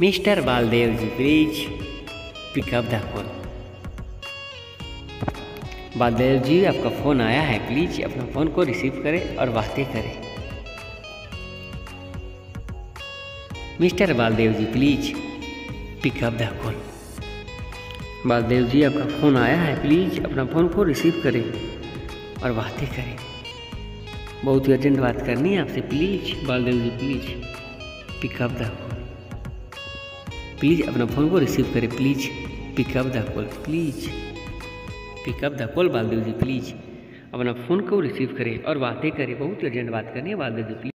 Mister Baldev ji please pick up the call. Baldev ji आपका phone आया है, प्लीज अपना फ़ोन को रिसीव करें और बातें करें। Mister Baldev ji please pick up the call. Baldev ji आपका फ़ोन आया है, प्लीज अपना फ़ोन को रिसीव करें और बातें करें। बहुत ही अर्जेंट बात करनी है आपसे, please Baldev ji please pick up the call. Please अपना फ़ोन को रिसीव करें, please pick up the call, please pick up the call. Baldev ji please अपना फ़ोन को रिसीव करें और बातें करें। बहुत अर्जेंट बात करनी है बालदेव जी प्लीज़।